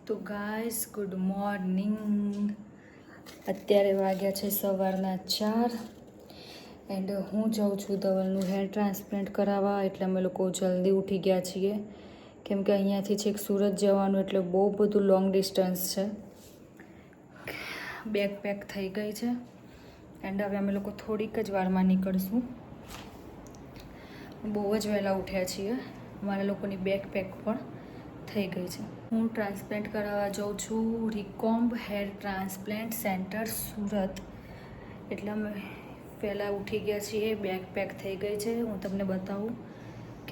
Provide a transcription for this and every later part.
તો guys good morning. અત્યારે વાગ્યા છે સવારના 4 એન્ડ હું જાઉં છું ધવલનું હેર ટ્રાન્સપ્લાન્ટ કરાવવા. એટલે અમે લોકો જલ્દી ઉઠી ગયા છીએ કેમ કે અહીંયાથી છેક સુરત જવાનું એટલે બહુ બધું લોંગ ડિસ્ટન્સ છે. બેગ પેક થઈ ગઈ છે એન્ડ હવે અમે લોકો થોડીક જ વારમાં નીકળશું. બહુ જ વહેલા ઉઠ્યા છીએ. અમારા લોકોની બેગ પેક પણ થઈ ગઈ છે. હું ટ્રાન્સપ્લાન્ટ કરાવવા જાઉં છું રિકોમ્બ હેર ટ્રાન્સપ્લાન્ટ સેન્ટર સુરત. એટલે અમે પહેલાં ઉઠી ગયા છીએ, બેગ પેક થઈ ગઈ છે. હું તમને બતાવું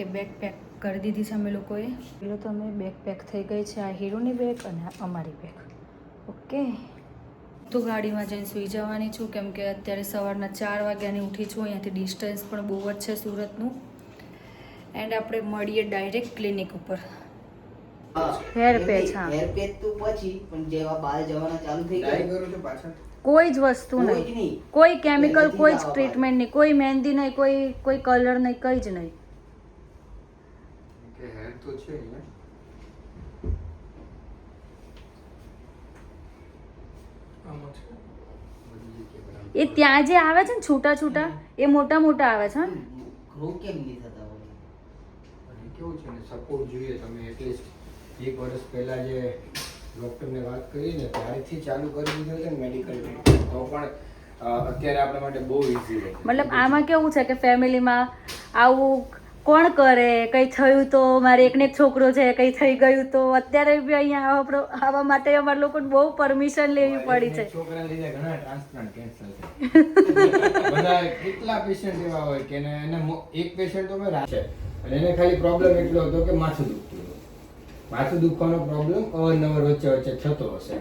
કે બેગ પેક કરી દીધી છે અમે લોકોએ. પેલો તો અમે બેગ પેક થઈ ગઈ છે. આ હીરોની બેગ અને અમારી બેગ. ઓકે, તો ગાડીમાં જઈને સૂઈ જવાની છું કેમ કે અત્યારે સવારના 4 વાગ્યાની ઉઠી છું. અહીંયાથી ડિસ્ટન્સ પણ બહુ જ છે સુરતનું. એન્ડ આપણે મળીએ ડાયરેક્ટ ક્લિનિક ઉપર. હેર પેચ, હા હેર પેચ તો પછી પણ જેવા બાલ જવાના ચાલુ થઈ ગયા કરું છું પાછળ કોઈ જ વસ્તુ નહીં, કોઈ કેમિકલ, કોઈ જ ટ્રીટમેન્ટ નહીં, કોઈ મહેંદી નહીં, કોઈ કલર નહીં, કંઈ જ નહીં. કે હેર તો છે ને એ ત્યાં જે આવે છે ને છૂટા છૂટા એ મોટા મોટા આવે છે. ગ્રો કેમ નહીં થતા હોય? અને કેવું છે ને સપોર્ટ જોઈએ. તમે એટલીસ્ટ 1 વર્ષ પહેલા જે ડૉક્ટરને વાત કરી ને ત્યારથી ચાલુ કરી દીધું છે ને મેડિકલ ટ્રીટમેન્ટ તો પણ અત્યારે આપણા માટે બહુ ઇઝી રહે. મતલબ આમાં કેવું છે કે ફેમિલીમાં આવું કોણ કરે, કંઈ થયું તો મારે એકને એક છોકરો છે, કંઈ થઈ ગયું તો અત્યારે બી અહીંયા આવવા માટે અમારા લોકોને બહુ પરમિશન લેવી પડી છે. છોકરાને લીધે ઘણા ટ્રાન્સપ્લાન્ટ કેન્સલ છે. બધા કેટલા પેશન્ટ એવા હોય કે એને એક પેશન્ટ તો મેં રાખે અને એને ખાલી પ્રોબ્લેમ એટલો હતો કે માથું દુખતું હતું. માથું દુખવાનો પ્રોબ્લેમ અવારનવાર વચ્ચે થતો હશે.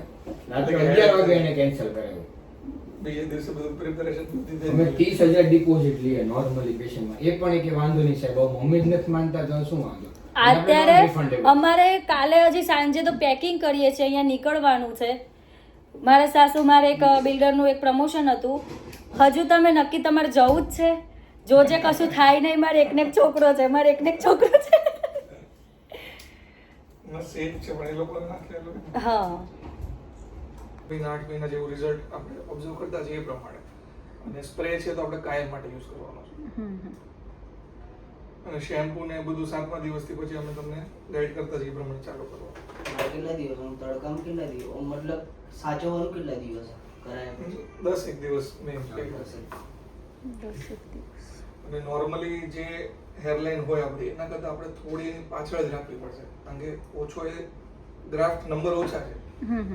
રાત્રે 11 વાગે એને કેન્સલ કરાવ્યું. બીજે દિવસે બધું પ્રિપેરેશન દીધી. અમે 30,000 ડિપોઝિટ લઈએ નોર્મલી પેશન્ટમાં. એ પણ કે વાંધો નહીં સાહેબ, મમ્મી જ નથી માનતા તો શું વાંધો. અત્યારે અમારે કાલે હજી સાંજે તો પેકિંગ કરીએ છીએ, અહીંયા નીકળવાનું છે. મારા સાસુ, મારે એક બિલ્ડરનું એક પ્રમોશન હતું. હજુ તમે નક્કી તમારે જવું જ છે? જોજે કશું થાય નહીં. મારે એકને એક છોકરો છે, મારે એકને એક છોકરો છે. સેફ છે પણ એ લોકો નાખેલું હા, 8 મહિના જેવું રિઝલ્ટ આપણે ઓબ્ઝર્વ કરતા છીએ એ પ્રમાણે. અને સ્પ્રે છે તો આપણે કાયમ માટે યુઝ કરવાનો છે. અને શેમ્પુ ને બધું 7મા દિવસથી પછી અમે તમને ગાઈડ કરતા છીએ એ પ્રમાણે ચાલુ કરવાનું. કેટલા દિવસ તડકામાં કેટલા દિવસ મતલબ સાચવવાનું કેટલા દિવસ કરાય પછી? 10 દિવસ મેં અને નોર્મલી જે હેરલાઇન હોય આપણી એના કરતાં આપણે થોડી એની પાછળ જ રાખવી પડશે કારણ કે ઓછો એ ગ્રાફ્ટ નંબર ઓછા છે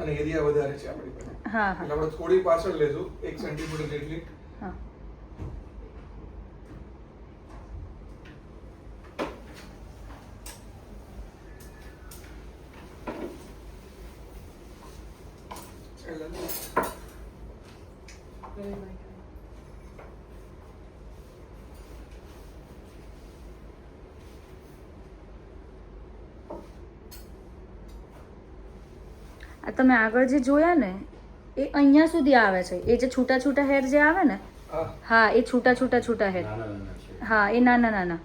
અને એરિયા વધારે છે આપણી પાસે. હા, એટલે આપણે થોડી પાછળ લેશું 1 સેન્ટીમીટર જેટલી. હા. આ તમે આગળ જે જોયા ને એ અહીંયા સુધી આવે છે. એ જે છૂટા છૂટા હેર જે આવે ને, હા, એ છૂટા છૂટા હેર. હા, એ નાના નાના.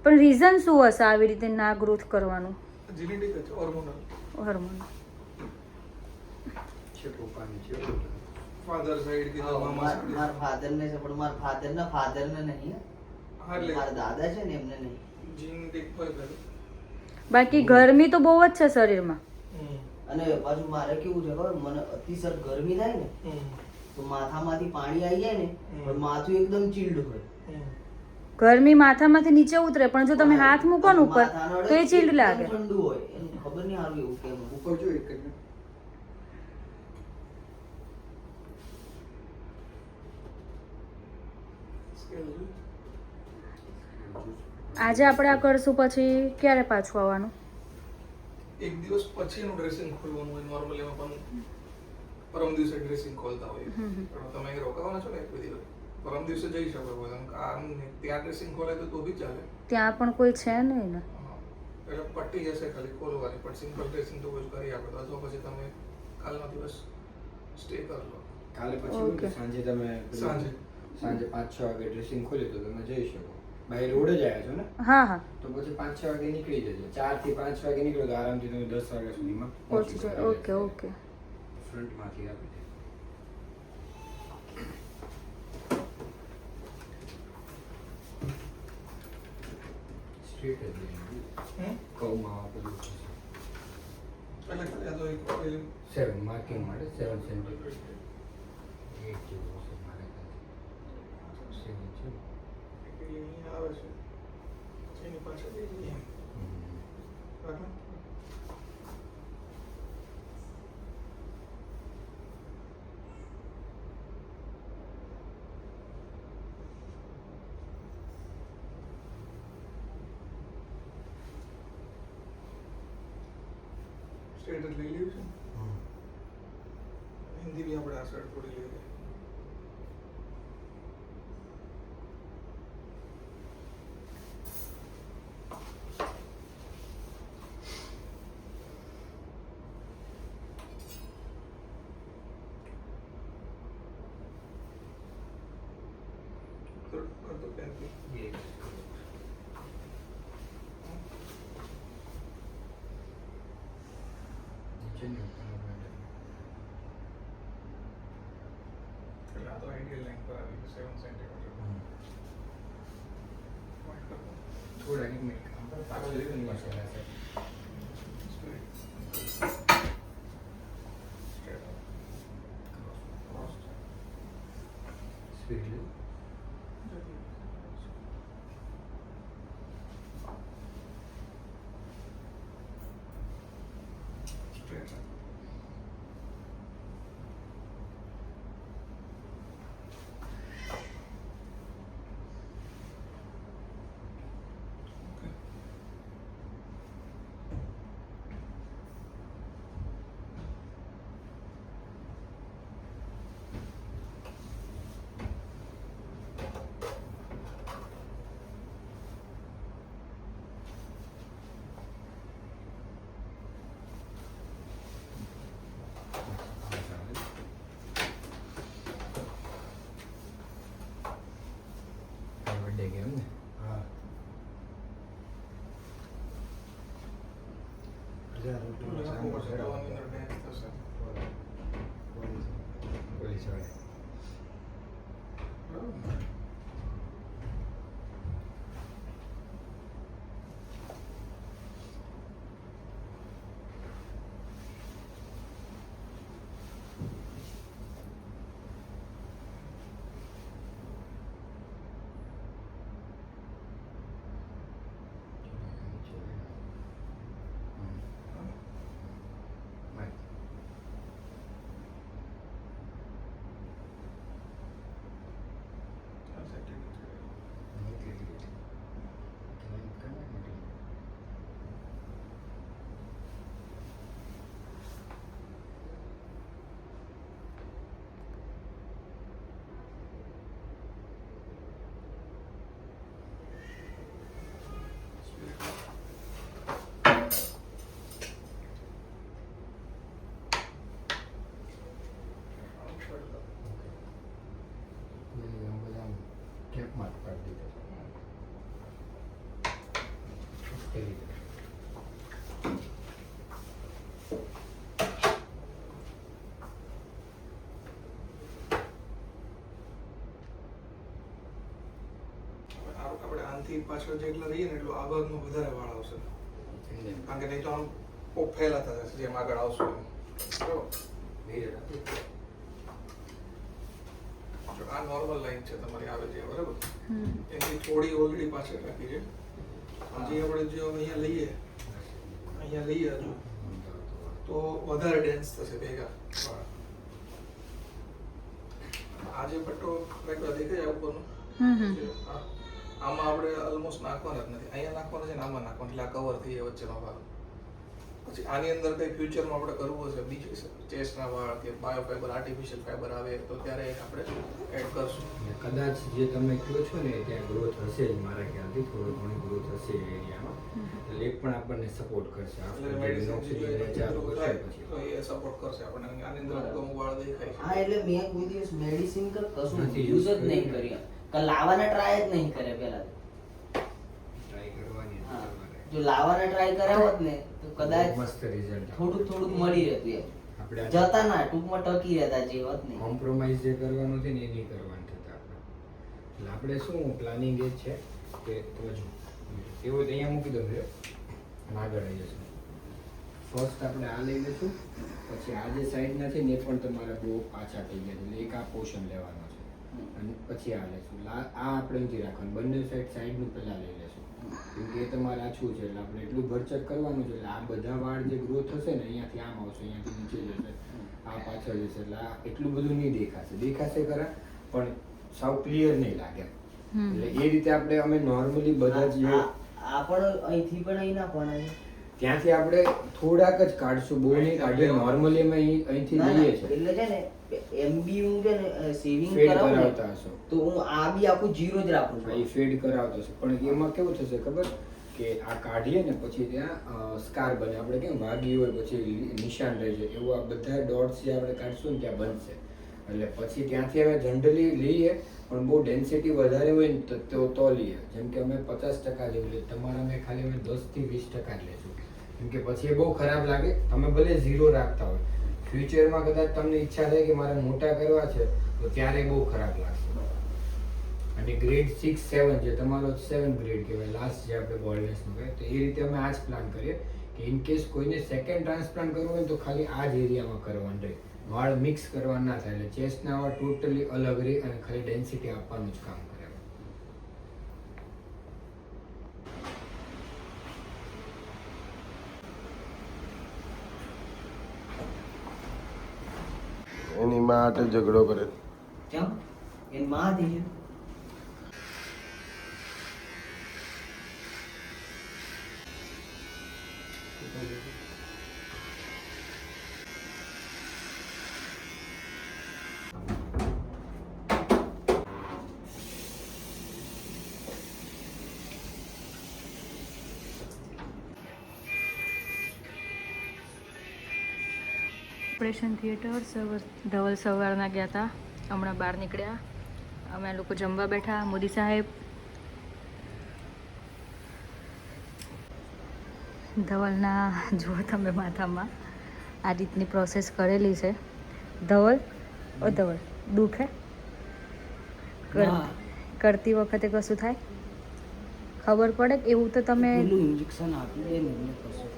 પણ રીઝન શું હશે આવી રીતે ના ગ્રોથ કરવાનું? જેનેટિક છે, હોર્મોનલ. છે પપ્પાની છે ફાધર સાઈડ કે મામા સાઈડ. મારા ફાધર ને છે પણ મારા ફાધર ને નહીં. હા, એટલે મારા દાદા છે ને એમને નહીં. જેનેટિક હોય પેલું. બાકી ગરમી તો બહુ જ છે શરીરમાં. અને પાછું મારે કેવું છે ખબર, મને અતિશય ગરમી થાય ને તો માથામાંથી પાણી આવી જાય ને પણ માથું એકદમ ચીલ્ડ હોય. ગરમી માથામાંથી નીચે ઉતરે પણ જો તમે હાથ મૂકો ને ઉપર તો એ ચીલ્ડ લાગે. ઠંડુ હોય એનું ખબર નહીં હારું એવું કેમ. ઉપર જો એક જ આજે આપણે આ કરશું પછી ક્યારે પાછું આવવાનું? 1 દિવસ પછીનું ડ્રેસિંગ ખોલવાનું હોય. નોર્મલી એમાં પણ પરમ દિવસે ડ્રેસિંગ ખોલતા હોય. પણ તમે અહીં રોકાવાના છો ને 1 દિવસ, પરમ દિવસે જઈ શકો છો. ત્યાં ડ્રેસિંગ ખોલે તો બી ચાલે. ત્યાં પણ કોઈ છે નહીં ને. એટલે પટ્ટી જશે ખાલી ખોલવાની, પણ સિમ્પલ ડ્રેસિંગ તો કોઈ કરી આપે. અથવા પછી તમે કાલનો દિવસ સ્ટે કરી લો. કાલે પછી સાંજે તમે સાંજે 5-6 વાગે ડ્રેસિંગ ખોલી તો તમે જઈ શકો. ભાઈ રોડ જ આવ્યા છો ને હા હા તો પછી 5-6 વાગે નીકળી જજો 4 થી 5 વાગે નીકળો તો આરામથી તમે 10 વાગ્યા સુધીમાં પહોંચી જાય. Okay okay. ફ્રન્ટમાંથી આપી દે સ્ટ્રેટ જ લઈને કૌમાં પેલું એટલે ખાલી આ તો એક પેલું 7 માર્કિંગ માટે 7 સેન્ટીમીટર 8 જેવું હશે મારે ખ્યાલથી 7 છે પેલી અહીંયા આવે છે પછી એની પાછળ જઈ જઈએ બરાબર સ્ટેટ જ લઈ લેવું છે હિન્દી બી આપણે આ સાઈડ થોડી લઈ લઈએ તો પેન્સિલ એટલે આ તો આઈડિયલ લાઈન પર આવી 7 સેન્ટીમીટર પોઈન્ટ કરતો થોડા એક મિનિટ પાછળ લઈ લો મસાલા છે સ્પીડ લો બર્થડે ગેમ ને હા પોલીસ વાળા કેપમાં પાડી દીધો આપણે આનથી પાછળ જેટલા રહીએ ને એટલું આ ભાગમાં વધારે વાળ આવશે કારણ કે નહીં તો આમ ફેલાતા જશે જેમ આગળ આવશે એમ. બરોબર જો આ નોર્મલ લાઈન છે તમારી આવે છે બરાબર એની થોડી ઓલરેડી પાછળ રાખી છે હજી આપણે જો અહીંયા લઈએ હજુ તો વધારે ડેન્સ થશે ભેગા આ જે પટ્ટો રાખ્યો દેખાય આ ઉપરનો આમાં આપણે ઓલમોસ્ટ નાખવાના જ નથી અહીંયા નાખવાના છે ને આમાં નાખવાનું એટલે આ કવર થઈ જાય વચ્ચેનો ભાગ પછી આની અંદર કઈ ફ્યુચરમાં આપણે કરવું હશે બીજું ચેસ્ટના વાળ કે બાયોફાઈબર આર્ટિફિશિયલ ફાઈબર આવે તો ત્યારે આપણે એડ કરશું કદાચ જે તમે કહો છો ને ત્યાં ગ્રોથ હશે જ મારા ખ્યાલથી થોડો ઘણી ગ્રોથ હશે એ એરિયામાં એટલે એક પણ આપણને સપોર્ટ કરશે એટલે મેડિસિન ચાલુ થાય તો એ સપોર્ટ કરશે આપણને આની અંદર અમુક વાળ દેખાય છે હા એટલે મેં કોઈ દિવસ મેડિસિન કશું નથી યુઝ જ use નહીં કરી. કર્યા કે લાવવાના ટ્રાય જ નહીં કર્યા પહેલા જો લાવવાના ટ્રાય કર્યા હોત ને તો કદાચ મસ્ત રિઝલ્ટ થોડુંક મળી રહેતું એમ. આપણે જતા ના ટૂંકમાં ટકી રહેતા જે હોત ને. કોમ્પ્રોમાઇઝ જે કરવાનું છે ને એ નહીં કરવાનું થતા આપણે. એટલે આપણે શું પ્લાનિંગ એ જ છે કે તમે જો એવું તો અહીંયા મૂકી દો છે અને આગળ આવી જશું. ફર્સ્ટ આપણે આ લઈ લઈશું, પછી આ જે સાઈડના છે ને એ પણ તમારે બહુ પાછા થઈ ગયા છે, એટલે એક આ પોર્શન લેવાનો છે અને પછી આ લઈશું. આ આપણે નથી રાખવાનું, બંને સાઈડનું પહેલાં લઈ લઈશું કેમ કે એ તમારે આછું છે એટલે આપણે એટલું ભરચક કરવાનું છે. એટલે આ બધા વાળ જે ગ્રો થશે ને અહીંયાથી આમ આવશે, અહીંયાથી નીચે જશે, આ પાછળ જશે, એટલે આ એટલું બધું નહીં દેખાશે ખરા પણ સાવ ક્લિયર નહીં લાગે. એટલે એ રીતે આપણે અમે નોર્મલી બધા જ આ પણ અહીંથી પણ અહીં નાખવાના છે. ત્યાંથી આપણે થોડાક જ કાઢશું, બહુ નહીં કાઢીએ. નોર્મલી અમે અહીંથી લઈએ છીએ એટલે છે ને એમબી હું છે ને સેવિંગ ફેડ કરાવું ને, કરાવતા હશો તો હું આ બી આખું 0 જ રાખું એ છું. ફેડ કરાવતો હશે. પણ એમાં કેવું થશે ખબર કે આ કાઢીએ ને પછી ત્યાં સ્કાર બને, આપણે કેમ વાગી હોય પછી નિશાન રહી જાય એવું આ બધા ડોટ્સ જે આપણે કાઢશું ને ત્યાં બનશે. એટલે પછી ત્યાંથી અમે જનરલી લઈએ પણ બહુ ડેન્સિટી વધારે હોય ને તો લઈએ. જેમ કે અમે 50% જેવું લઈએ, તમારા અમે ખાલી અમે 10 થી 20% જ લઈશું કેમ કે પછી એ બહુ ખરાબ લાગે. તમે ભલે 0 રાખતા હોય, ફ્યુચરમાં કદાચ તમને ઈચ્છા થાય કે મારે મોટા કરવા છે તો ત્યારે બહુ ખરાબ લાગશે. અને ગ્રેડ 6, 7 જે તમારો 7 ગ્રેડ કહેવાય લાસ્ટ જે આપણે બોલ્ડનેસનો કહેવાય, તો એ રીતે અમે આ જ પ્લાન કરીએ કે ઇન કેસ કોઈને સેકન્ડ ટ્રાન્સપ્લાન્ટ કરવું હોય તો ખાલી આ જ એરિયામાં કરવાનું રહે, વાળ મિક્સ કરવા ના થાય. એટલે ચેસ્ટના વાળ ટોટલી અલગ રહે અને ખાલી ડેન્સિટી આપવાનું જ કામ કરે. એની માટે ઝઘડો કરે. કેમ એની માં હતી છે. ઓપરેશન થિયેટર ધવલ સવારના ગયા હતા, હમણાં બહાર નીકળ્યા. અમે લોકો જમવા બેઠા. મોદી સાહેબ, ધવલના જુઓ તમે માથામાં આ રીતની પ્રોસેસ કરેલી છે. ધવલ ઓ ધવલ દુખે કરતી વખતે કશું થાય ખબર પડે કે એવું તો તમે ઇન્જેક્શન આપી દે ને એટલે કશું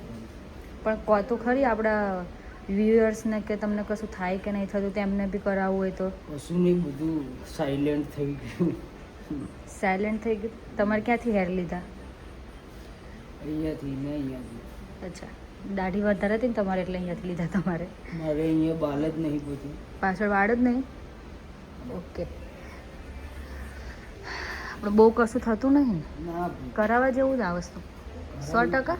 પણ કહો તો ખરી આપણા વ્યુઅર્સને કે તમને કશું થાય કે નહીં થતું, તેમને બી કરાવવું હોય તો. કશું નહીં, બધું સાયલેન્ટ થઈ ગયું. સાયલેન્ટ થઈ ગયું. તમારે ક્યાંથી હેર લીધા? અહીંયાથી ને અહીંયાથી. અચ્છા, દાઢી વધારે હતી ને તમારે એટલે અહીંયાથી લીધા તમારે? મારે અહીંયા બાલ જ નહીં બધું, પાછળ વાળ જ નહીં. ઓકે, આપણે બહુ કશું થતું નહીં ને? ના કરાવવા જેવું જ આ વસ્તુ 100%.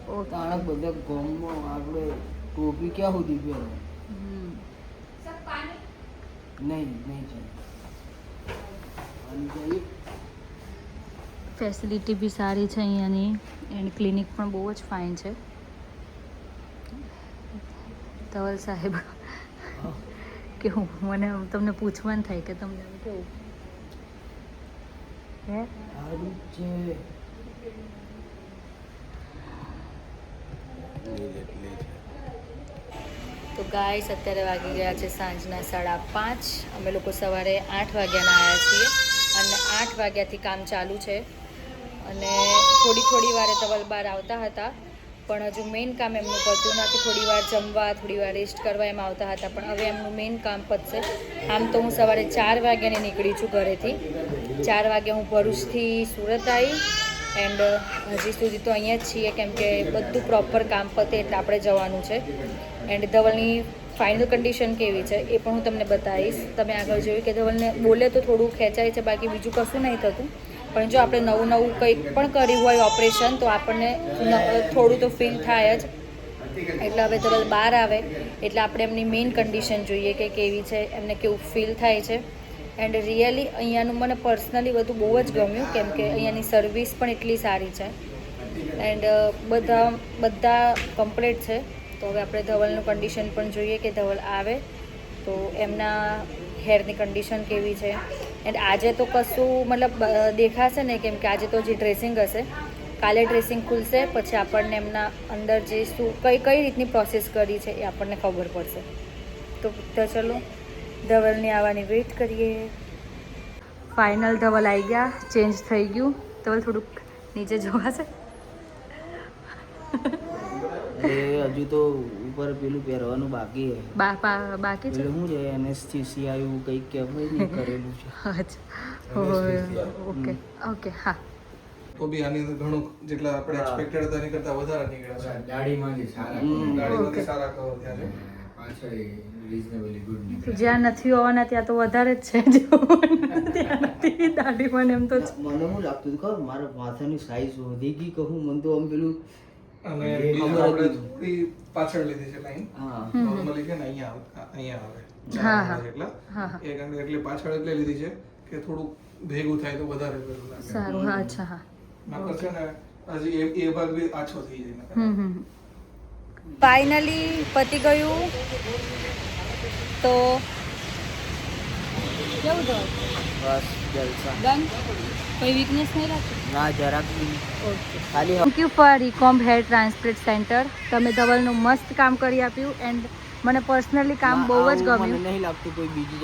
ઓકે. તાણા બધા ગામમાં આપણે ટોપી ક્યાં સુધી પહેરે? નહીં છે. અને જઈએ ફેસિલિટી બી સારી છે અહીંયાની એન્ડ ક્લિનિક પણ બહુ જ ફાઇન છે. ધવલ સાહેબ કેવું મને તમને પૂછવાનું થાય કે તમને કેવું હે? સારું છે. તો ગાઈસ અત્યારે વાગી ગયા છે સાંજના 5:30. અમે લોકો સવારે 8 વાગ્યાના આવ્યા છીએ અને 8 વાગ્યાથી કામ ચાલુ છે. અને થોડી વારે ધવલ બહાર આવતા હતા પણ હજુ મેઇન કામ એમનું પત્યું નથી. થોડી વાર જમવા, થોડી વાર રેસ્ટ કરવા એમ આવતા હતા પણ હવે એમનું મેઇન કામ પતશે. આમ તો હું સવારે 4 વાગ્યાની નીકળી છું ઘરેથી. 4 વાગે હું ભરૂચથી સુરત આવી એન્ડ હજી સુધી તો અહીંયા જ છીએ કેમ કે બધું પ્રોપર કામ પતે એટલે આપણે જવાનું છે. એન્ડ ધવલની ફાઇનલ કન્ડિશન કેવી છે એ પણ હું તમને બતાવીશ. તમે આગળ જોયું કે ધવલને બોલે તો થોડું ખેંચાય છે, બાકી બીજું કશું નહીં થતું. પણ જો આપણે નવું કંઈક પણ કર્યું હોય ઓપરેશન તો આપણને થોડું તો ફીલ થાય જ. એટલે હવે ધવલ બહાર આવે એટલે આપણે એમની મેઇન કન્ડિશન જોઈએ કે કેવી છે, એમને કેવું ફીલ થાય છે. એન્ડ રિયલી અહીંયાનું મને પર્સનલી બધું બહુ જ ગમ્યું કેમ કે અહીંયાની સર્વિસ પણ એટલી સારી છે એન્ડ બધા કમ્પ્લીટ છે. તો હવે આપણે ધવલનું કન્ડિશન પણ જોઈએ કે ધવલ આવે તો એમના હેરની કન્ડિશન કેવી છે. એન્ડ આજે તો કશું મતલબ દેખાશે ને કેમ કે આજે તો જે ડ્રેસિંગ હશે કાલે ડ્રેસિંગ ખુલશે પછી આપણને એમના અંદર જે શું કઈ કઈ રીતની પ્રોસેસ કરી છે એ આપણને ખબર પડશે. તો ચલો ધવલની આવવાની વેઇટ કરીએ. ફાઇનલ ધવલ આવી ગયા, ચેન્જ થઈ ગયું. ધવલ થોડુંક નીચે જોવાશે. હજુ તો ઉપર પેલું પહેરવાનું બાકી છે. બાકી છે. પેલું શું છે એનેસ્થેસિયા એવું કંઈક કહેવાય ને કરેલું છે. અચ્છા ઓકે ઓકે હા. તો બી આની અંદર ઘણું જેટલા આપણે એક્સપેક્ટેડ હતા એની કરતાં વધારે નીકળ્યા છે. દાઢીમાંથી સારા દાઢીમાંથી સારા કવર થયા છે. પાછળ રીઝનેબલી ગુડ તો નીકળે. જ્યાં નથી હોવાના ત્યાં તો વધારે જ છે, ત્યાં નથી દાઢી મને એમ તો મને શું લાગતું હતું ખબર મારા માથાની સાઈઝ વધી ગઈ કહું મને તો આમ પેલું અને ખબર આપણે હતી. થોડી પાછળ લીધી છે લાઈન. હા નોર્મલી છે ને અહીંયા આવે હા, હા. જેટલા હા, હા. એક અંદર એટલે પાછળ એટલે લીધી છે કે થોડું ભેગું થાય તો વધારે પેલું લાગે. સારું. હા અચ્છા હા. નકર છે ને હજી એ ભાગ બી આછો થઈ જાય નકર. ફાઇનલી પતી ગયું. તો કેવું થયું? બસ જલસા. ડન. કોઈ વીકનેસ નહીં રાખી? ના જરાક બી ઓકે. ખાલી thank you for Recomb hair transplant centre. તમે ધવલનું મસ્ત કામ કરી આપ્યું એન્ડ મને પર્સનલી કામ બહુ જ આવું મને ગમ્યું. નહીં લાગતું કોઈ બીજી